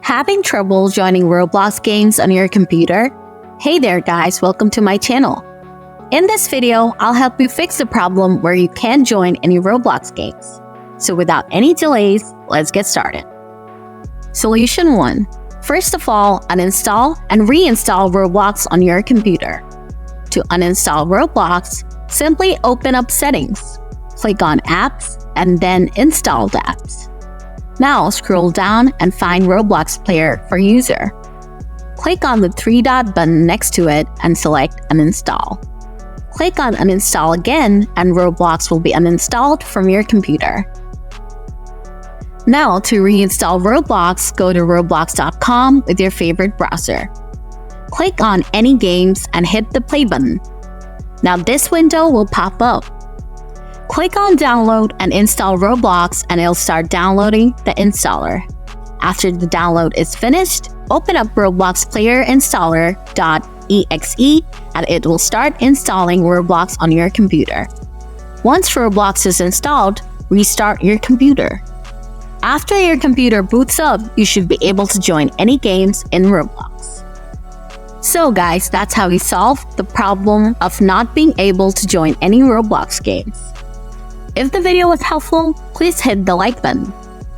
Having trouble joining Roblox games on your computer? Hey there guys, welcome to my channel. In this video, I'll help you fix the problem where you can't join any Roblox games. So without any delays, let's get started. Solution 1. First of all, uninstall and reinstall Roblox on your computer. To uninstall Roblox, simply open up Settings, click on Apps, and then Installed Apps. Now scroll down and find Roblox Player for user. Click on the three-dot button next to it and select Uninstall. Click on Uninstall again and Roblox will be uninstalled from your computer. Now to reinstall Roblox, go to roblox.com with your favorite browser. Click on any games and hit the play button. Now this window will pop up. Click on Download and install Roblox and it'll start downloading the installer. After the download is finished, open up Roblox Player Installer.exe and it will start installing Roblox on your computer. Once Roblox is installed, restart your computer. After your computer boots up, you should be able to join any games in Roblox. So guys, that's how we solved the problem of not being able to join any Roblox games. If the video was helpful, please hit the like button.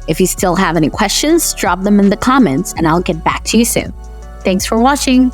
If you still have any questions, drop them in the comments and I'll get back to you soon. Thanks for watching.